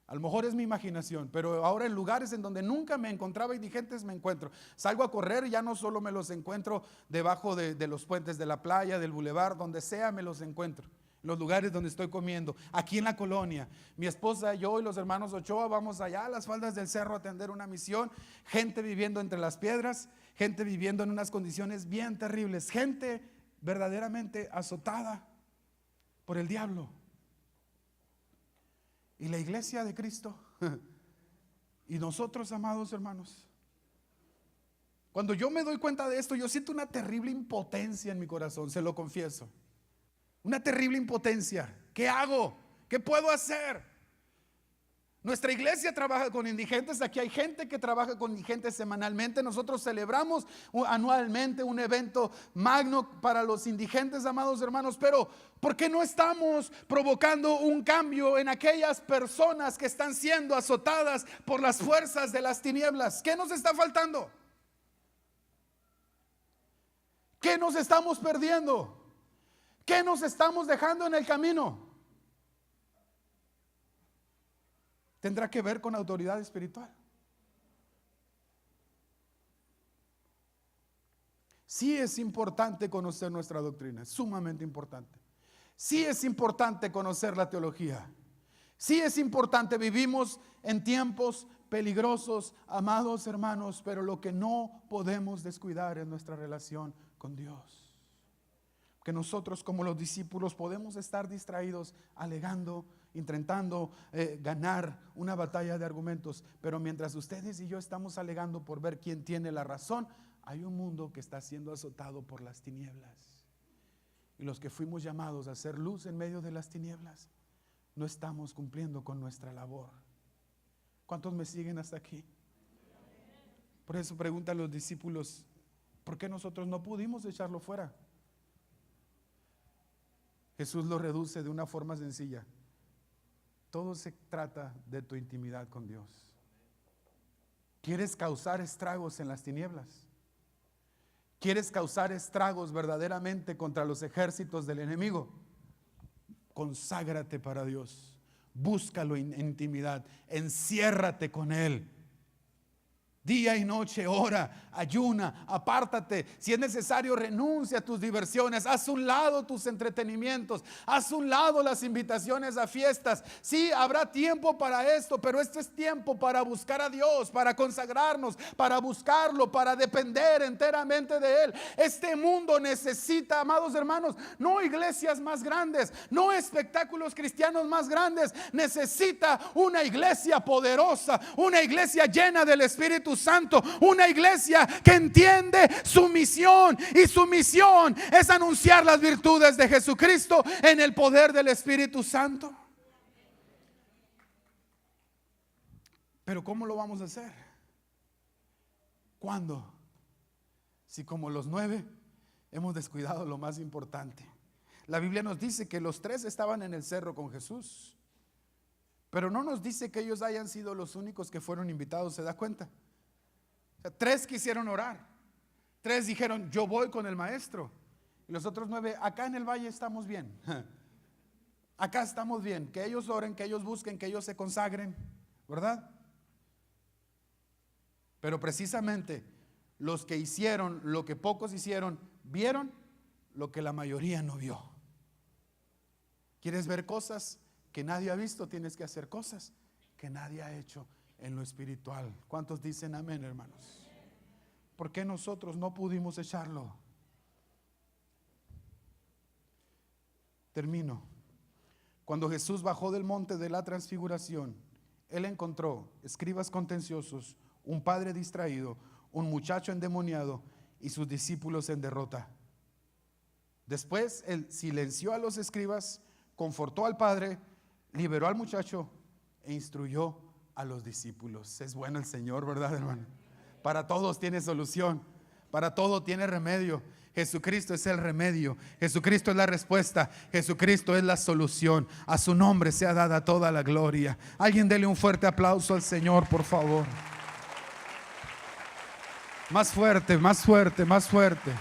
A lo mejor es mi imaginación, pero ahora en lugares en donde nunca me encontraba indigentes me encuentro. Salgo a correr y ya no solo me los encuentro debajo de los puentes de la playa, del bulevar, donde sea me los encuentro. En los lugares donde estoy comiendo, aquí en la colonia. Mi esposa, yo y los hermanos Ochoa vamos allá a las faldas del cerro a atender una misión. Gente viviendo entre las piedras, gente viviendo en unas condiciones bien terribles, gente verdaderamente azotada por el diablo. Y la iglesia de Cristo y nosotros, amados hermanos, cuando yo me doy cuenta de esto, yo siento una terrible impotencia en mi corazón, se lo confieso. Una terrible impotencia. ¿Qué hago? ¿Qué puedo hacer? Nuestra iglesia trabaja con indigentes. Aquí hay gente que trabaja con indigentes semanalmente. Nosotros celebramos anualmente un evento magno para los indigentes, amados hermanos. Pero ¿por qué no estamos provocando un cambio en aquellas personas que están siendo azotadas por las fuerzas de las tinieblas? ¿Qué nos está faltando? ¿Qué nos estamos perdiendo? ¿Qué nos estamos dejando en el camino? Tendrá que ver con autoridad espiritual. Sí es importante conocer nuestra doctrina, es sumamente importante. Sí es importante conocer la teología. Sí es importante, vivimos en tiempos peligrosos, amados hermanos, pero lo que no podemos descuidar es nuestra relación con Dios. Que nosotros como los discípulos podemos estar distraídos alegando, intentando ganar una batalla de argumentos, pero mientras ustedes y yo estamos alegando por ver quién tiene la razón, hay un mundo que está siendo azotado por las tinieblas. Y los que fuimos llamados a hacer luz en medio de las tinieblas, no estamos cumpliendo con nuestra labor. ¿Cuántos me siguen hasta aquí? Por eso preguntan los discípulos, ¿por qué nosotros no pudimos echarlo fuera? Jesús lo reduce de una forma sencilla. Todo se trata de tu intimidad con Dios. ¿Quieres causar estragos en las tinieblas? ¿Quieres causar estragos verdaderamente contra los ejércitos del enemigo? Conságrate para Dios. Búscalo en intimidad, enciérrate con Él. Día y noche, ora, ayuna, apártate. Si es necesario, renuncia a tus diversiones. Haz un lado tus entretenimientos. Haz un lado las invitaciones a fiestas. Sí, habrá tiempo para esto, pero esto es tiempo para buscar a Dios, para consagrarnos, para buscarlo, para depender enteramente de Él. Este mundo necesita, amados hermanos, no iglesias más grandes, no espectáculos cristianos más grandes. Necesita una iglesia poderosa, una iglesia llena del Espíritu Santo, una iglesia que entiende su misión, y su misión es anunciar las virtudes de Jesucristo en el poder del Espíritu Santo. Pero ¿cómo lo vamos a hacer? ¿Cuándo? Si como los 9 hemos descuidado lo más importante. La Biblia nos dice que los 3 estaban en el cerro con Jesús, pero no nos dice que ellos hayan sido los únicos que fueron invitados. ¿Se da cuenta? 3 quisieron orar, 3 dijeron yo voy con el maestro, y los otros 9, acá en el valle estamos bien, acá estamos bien, que ellos oren, que ellos busquen, que ellos se consagren, ¿verdad? Pero precisamente los que hicieron lo que pocos hicieron, vieron lo que la mayoría no vio. ¿Quieres ver cosas que nadie ha visto? Tienes que hacer cosas que nadie ha hecho en lo espiritual. ¿Cuántos dicen amén, hermanos? ¿Por qué nosotros no pudimos echarlo? Termino. Cuando Jesús bajó del monte de la transfiguración, Él encontró escribas contenciosos, un padre distraído, un muchacho endemoniado y sus discípulos en derrota. Después Él silenció a los escribas, confortó al padre, liberó al muchacho e instruyó a los discípulos. Es bueno el Señor, ¿verdad, hermano? Para todos tiene solución, para todo tiene remedio. Jesucristo es el remedio, Jesucristo es la respuesta, Jesucristo es la solución. A su nombre sea dada toda la gloria. Alguien dele un fuerte aplauso al Señor, por favor. Más fuerte, más fuerte, más fuerte.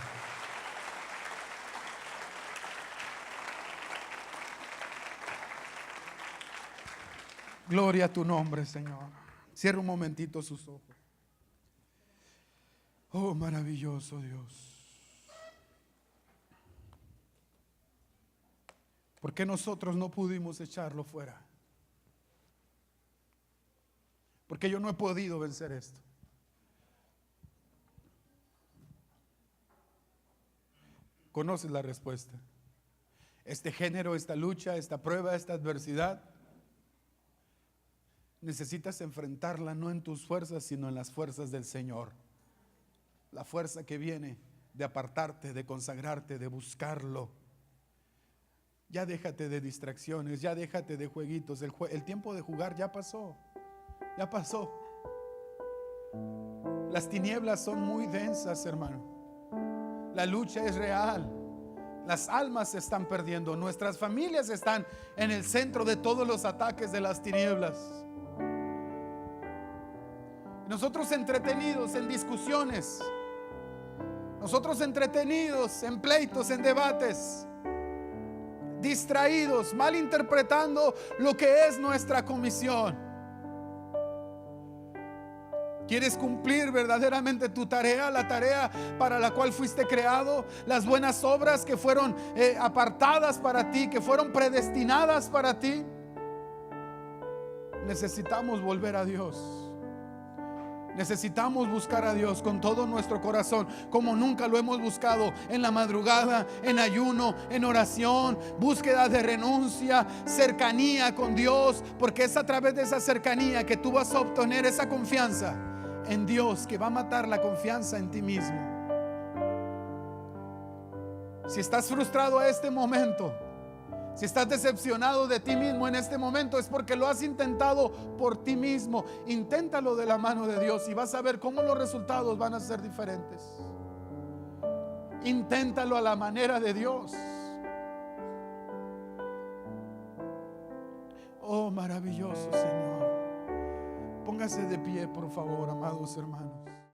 Gloria a tu nombre, Señor. Cierra un momentito sus ojos. Oh, maravilloso Dios. ¿Por qué nosotros no pudimos echarlo fuera? Porque yo no he podido vencer esto. Conoces la respuesta. Este género, esta lucha, esta prueba, esta adversidad, necesitas enfrentarla no en tus fuerzas, sino en las fuerzas del Señor. La fuerza que viene de apartarte, de consagrarte, de buscarlo. Ya déjate de distracciones, ya déjate de jueguitos. El tiempo de jugar ya pasó. Ya pasó. Las tinieblas son muy densas, hermano. La lucha es real. Las almas se están perdiendo. Nuestras familias están en el centro de todos los ataques de las tinieblas. Nosotros entretenidos en discusiones, nosotros entretenidos en pleitos, en debates, distraídos, malinterpretando lo que es nuestra comisión. ¿Quieres cumplir verdaderamente tu tarea, la tarea para la cual fuiste creado? Las buenas obras que fueron apartadas para ti, que fueron predestinadas para ti. Necesitamos volver a Dios. Necesitamos buscar a Dios con todo nuestro corazón, como nunca lo hemos buscado, en la madrugada, en ayuno, en oración, búsqueda de renuncia, cercanía con Dios, porque es a través de esa cercanía que tú vas a obtener esa confianza en Dios, que va a matar la confianza en ti mismo. Si estás frustrado a este momento, si estás decepcionado de ti mismo en este momento, es porque lo has intentado por ti mismo. Inténtalo de la mano de Dios y vas a ver cómo los resultados van a ser diferentes. Inténtalo a la manera de Dios. Oh, maravilloso Señor. Póngase de pie, por favor, amados hermanos.